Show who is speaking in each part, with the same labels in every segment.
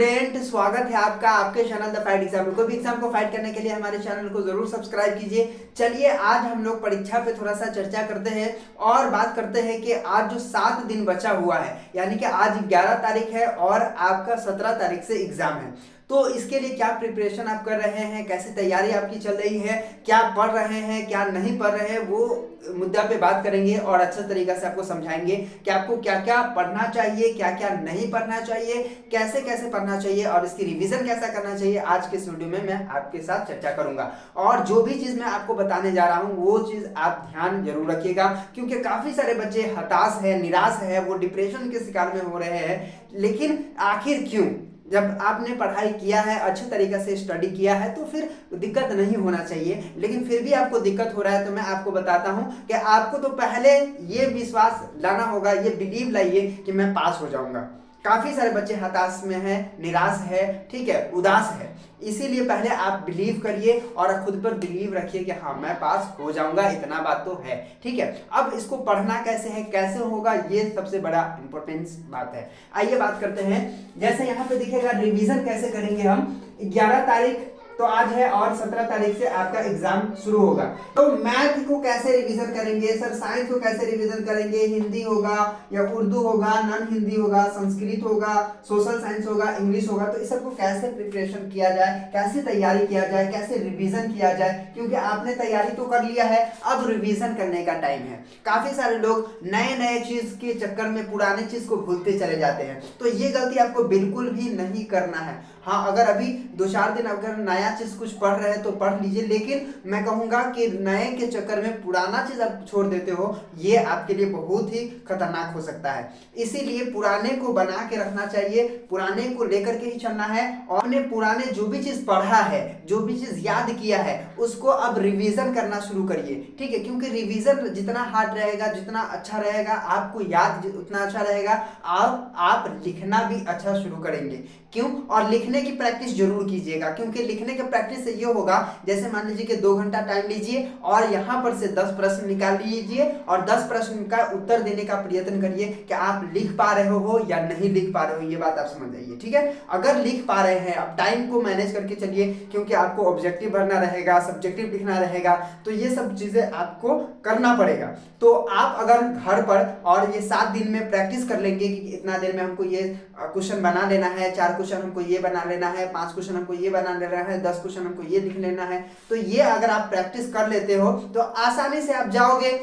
Speaker 1: Student, स्वागत है आपका आपके चैनल द फाइट एग्जाम। कोई भी एग्जाम को फाइट करने के लिए हमारे चैनल को जरूर सब्सक्राइब कीजिए। चलिए आज हम लोग परीक्षा पे थोड़ा सा चर्चा करते हैं और बात करते हैं कि आज जो 7 दिन बचा हुआ है, यानी कि आज 11 तारीख है और आपका 17 तारीख से एग्जाम है। तो इसके लिए क्या प्रिपरेशन आप कर रहे हैं, कैसी तैयारी आपकी चल रही है, क्या पढ़ रहे हैं, क्या नहीं पढ़ रहे हैं, वो मुद्दा पे बात करेंगे और अच्छे तरीके से आपको समझाएंगे कि आपको क्या क्या पढ़ना चाहिए, क्या क्या नहीं पढ़ना चाहिए, कैसे कैसे पढ़ना चाहिए और इसकी रिवीजन कैसा करना चाहिए। आज के इस वीडियो में मैं आपके साथ चर्चा करूंगा और जो भी चीज मैं आपको बताने जा रहा हूं वो चीज आप ध्यान जरूर रखिएगा, क्योंकि काफी सारे बच्चे हताश है, निराश है, वो डिप्रेशन के शिकार में हो रहे हैं। लेकिन आखिर क्यों? जब आपने पढ़ाई किया है, अच्छे तरीके से स्टडी किया है तो फिर दिक्कत नहीं होना चाहिए। लेकिन फिर भी आपको दिक्कत हो रहा है तो मैं आपको बताता हूं कि आपको तो पहले ये विश्वास लाना होगा, ये बिलीव लाइए कि मैं पास हो जाऊंगा। काफी सारे बच्चे हताश में हैं, निराश है, ठीक है, उदास है। इसीलिए पहले आप बिलीव करिए और खुद पर बिलीव रखिए कि हाँ मैं पास हो जाऊंगा, इतना बात तो है, ठीक है। अब इसको पढ़ना कैसे है, कैसे होगा, ये सबसे बड़ा इंपॉर्टेंस बात है। आइए बात करते हैं। जैसे यहाँ पे दिखेगा रिवीजन कैसे करेंगे हम। 11 तारीख तो आज है और 17 तारीख से आपका एग्जाम शुरू होगा। तो मैथ को कैसे रिवीजन करेंगे सर, साइंस को कैसे रिवीजन करेंगे, हिंदी होगा या उर्दू होगा, नॉन हिंदी होगा, संस्कृत होगा, सोशल साइंस होगा, इंग्लिश होगा, तो इस सबको कैसे प्रिपरेशन किया जाए, कैसे तैयारी किया जाए, कैसे रिवीजन किया जाए। क्योंकि आपने तैयारी तो कर लिया है, अब रिवीजन करने का टाइम है। काफी सारे लोग नए नए चीज के चक्कर में पुराने चीज को भूलते चले जाते हैं, तो ये गलती आपको बिल्कुल भी नहीं करना है। हाँ, अगर अभी 2-4 दिन अगर नया चीज कुछ पढ़ रहे हैं तो पढ़ लीजिए, लेकिन मैं कहूंगा कि नए के चक्कर में पुराना चीज आप छोड़ देते हो, ये आपके लिए बहुत ही खतरनाक हो सकता है। इसीलिए पुराने को बना के रखना चाहिए, पुराने को लेकर के ही चलना है और अपने पुराने जो भी चीज पढ़ा है, जो भी चीज याद किया है, उसको अब रिवीजन करना शुरू करिए, ठीक है। क्योंकि रिवीजन जितना हार्ड रहेगा, जितना अच्छा रहेगा, आपको याद उतना अच्छा रहेगा और आप लिखना भी अच्छा शुरू करेंगे। क्यों? और लिखने की प्रैक्टिस जरूर कीजिएगा, क्योंकि लिखने के प्रैक्टिस से ये होगा, जैसे मान लीजिए कि 2 घंटा टाइम लीजिए और यहाँ पर से 10 प्रश्न निकाल लीजिए और 10 प्रश्न का उत्तर देने का प्रयत्न करिए कि आप लिख पा रहे हो या नहीं लिख पा रहे हो। ये बात आप समझ जाइए, ठीक है। अगर लिख पा रहे हैं, अब टाइम को मैनेज करके चलिए, क्योंकि आपको ऑब्जेक्टिव भरना रहेगा, सब्जेक्टिव लिखना रहेगा, तो ये सब चीजें आपको करना पड़ेगा। तो आप अगर घर पर और ये 7 दिन में प्रैक्टिस कर लेंगे कि इतना देर में हमको ये क्वेश्चन बना लेना है, 4 क्वेश्चन हमको ये बना लेना है, 5 क्वेश्चन हमको ये बना लेना है, 10 क्वेश्चन हमको ये लिख लेना है, तो ये अगर आप प्रैक्टिस कर लेते हो तो आसानी से आप जाओगे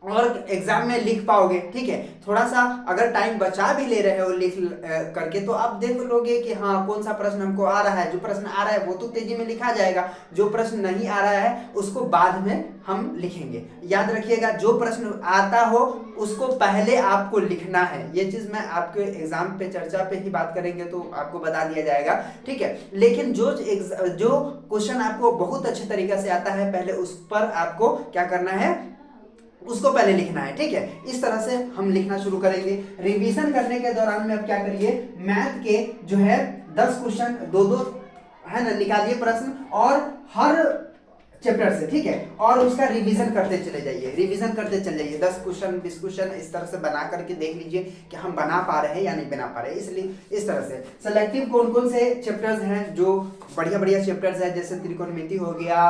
Speaker 1: और एग्जाम में लिख पाओगे, ठीक है। थोड़ा सा अगर टाइम बचा भी ले रहे हो लिख करके, तो आप देख लोगे कि हाँ कौन सा प्रश्न हमको आ रहा है। जो प्रश्न आ रहा है वो तो तेजी में लिखा जाएगा, जो प्रश्न नहीं आ रहा है उसको बाद में हम लिखेंगे। याद रखिएगा, जो प्रश्न आता हो उसको पहले आपको लिखना है। ये चीज मैं आपके एग्जाम पे चर्चा पे ही बात करेंगे तो आपको बता दिया जाएगा, ठीक है। लेकिन जो क्वेश्चन आपको बहुत अच्छे तरीके से आता है, पहले उस पर आपको क्या करना है, उसको पहले लिखना है, ठीक है। इस तरह से हम लिखना शुरू करेंगे। रिवीजन करने के दौरान में आप क्या करिए, मैथ के जो है 10 क्वेश्चन 2-2 है ना, निकालिए प्रश्न और हर चैप्टर से, ठीक है, और उसका रिवीजन करते चले जाइए, रिवीजन करते चले जाइए। 10 क्वेश्चन 20 क्वेश्चन इस तरह से बना करके देख लीजिए कि हम बना पा रहे हैं या नहीं बना पा रहे हैं। इसलिए इस तरह से सेलेक्टिव कौन कौन से चैप्टर्स हैं जो बढ़िया बढ़िया चैप्टर्स हैं, जैसे त्रिकोणमिति हो गया,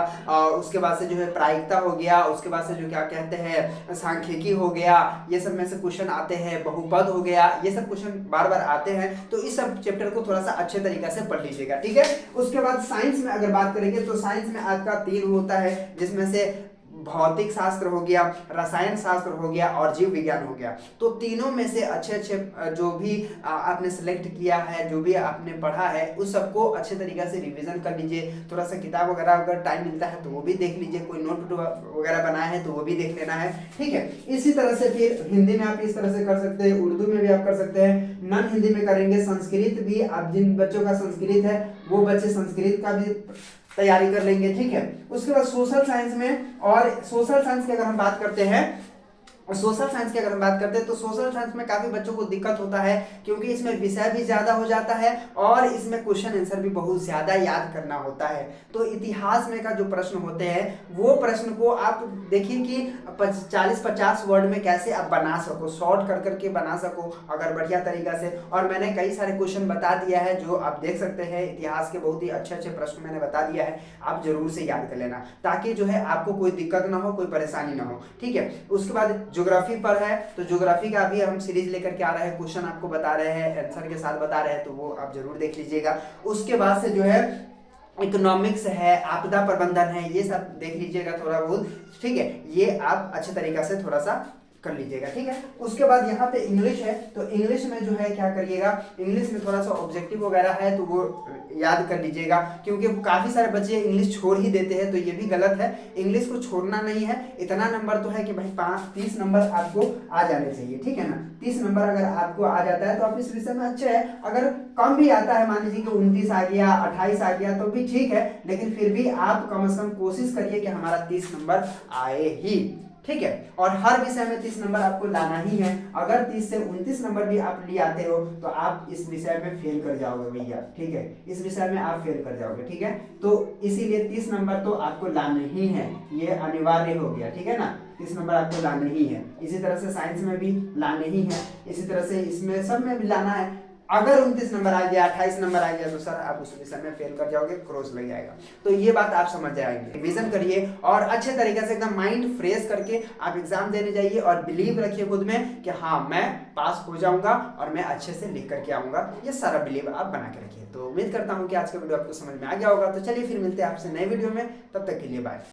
Speaker 1: उसके बाद से जो है प्रायिकता हो गया, उसके बाद से जो क्या कहते हैं सांख्यिकी हो गया, ये सब में से क्वेश्चन आते हैं, बहुपद हो गया, ये सब क्वेश्चन बार बार आते हैं। तो इस सब चैप्टर को थोड़ा सा अच्छे तरीके से पढ़ लीजिएगा, ठीक है। उसके बाद साइंस में अगर बात करेंगे तो साइंस में आपका 3 होता है, जिसमें से भौतिक शास्त्र हो गया, रसायन शास्त्र हो गया और जीव विज्ञान हो गया। तो तीनों में से अच्छे अच्छे जो भी आपने सेलेक्ट किया है, जो भी आपने पढ़ा है, उस सबको अच्छे तरीके से रिवीजन कर लीजिए। थोड़ा सा किताब वगैरह अगर टाइम मिलता है तो वो भी देख लीजिए, कोई नोट वगैरह बनाया है तो वो भी देख लेना है, ठीक है। इसी तरह से फिर हिंदी में आप इस तरह से कर सकते हैं, उर्दू में भी आप कर सकते हैं, नॉन हिंदी में करेंगे, संस्कृत भी, आप जिन बच्चों का संस्कृत है वो बच्चे संस्कृत का भी तैयारी कर लेंगे, ठीक है। उसके बाद सोशल साइंस में, और सोशल साइंस की अगर हम बात करते हैं सोशल साइंस की अगर हम बात करते हैं तो सोशल साइंस में काफी बच्चों को दिक्कत होता है, क्योंकि इसमें विषय भी ज्यादा हो जाता है और इसमें क्वेश्चन आंसर भी बहुत ज्यादा याद करना होता है। तो इतिहास में का जो प्रश्न होते हैं वो प्रश्न को आप देखिए कि 40-50 वर्ड में कैसे आप बना सको, शॉर्ट कर करके बना सको अगर बढ़िया तरीका से। और मैंने कई सारे क्वेश्चन बता दिया है जो आप देख सकते हैं, इतिहास के बहुत ही अच्छे अच्छे प्रश्न मैंने बता दिया है, आप जरूर से याद कर लेना ताकि जो है आपको कोई दिक्कत ना हो, कोई परेशानी ना हो, ठीक है। उसके बाद ज्योग्राफी पर है, तो ज्योग्राफी का भी हम सीरीज लेकर के आ रहे हैं, क्वेश्चन आपको बता रहे हैं, आंसर के साथ बता रहे हैं, तो वो आप जरूर देख लीजिएगा। उसके बाद से जो है इकोनॉमिक्स है, आपदा प्रबंधन है, ये सब देख लीजिएगा थोड़ा बहुत, ठीक है। ये आप अच्छे तरीका से थोड़ा सा कर लीजिएगा, ठीक है। उसके बाद यहाँ पे इंग्लिश है, तो इंग्लिश में जो है क्या करिएगा, इंग्लिश में थोड़ा सा ऑब्जेक्टिव वगैरह है तो वो याद कर लीजिएगा, क्योंकि काफी सारे बच्चे इंग्लिश छोड़ ही देते हैं, तो ये भी गलत है। इंग्लिश को छोड़ना नहीं है, इतना नंबर तो है कि भाई 30 नंबर आपको आ जाने चाहिए, ठीक है ना। 30 नंबर अगर आपको आ जाता है तो आप इस विषय में अच्छे है। अगर कम भी आता है, मान लीजिए कि 29 आ गया, 28 आ गया, तो भी ठीक है, लेकिन फिर भी आप कम से कम कोशिश करिए कि हमारा 30 नंबर आए ही, ठीक है। और हर विषय में 30 नंबर आपको लाना ही है। अगर 30 से 29 नंबर भी आप ले आते हो तो आप इस विषय में फेल कर जाओगे भैया, ठीक है, इस विषय में आप फेल कर जाओगे, ठीक है। तो इसीलिए 30 नंबर तो आपको लाने ही है, ये अनिवार्य हो गया, ठीक है ना। 30 नंबर आपको लाने ही है। इसी तरह से साइंस में भी लाने ही है, इसी तरह से इसमें सब में भी लाना है। अगर 29 नंबर आ गया, 28 नंबर आ गया, तो सर आप उस विषय में फेल कर जाओगे, क्रॉस लग जाएगा। तो ये बात आप समझ जाएंगे। रिवीजन करिए और अच्छे तरीके से एकदम माइंड फ्रेश करके आप एग्जाम देने जाइए और बिलीव रखिए खुद में कि हाँ मैं पास हो जाऊंगा और मैं अच्छे से लिख करके आऊंगा। ये सारा बिलीव आप बना के रखिए। तो उम्मीद करता हूँ कि आज का वीडियो आपको समझ में आ गया होगा। तो चलिए फिर मिलते हैं आपसे नए वीडियो में, तब तक के लिए बाय।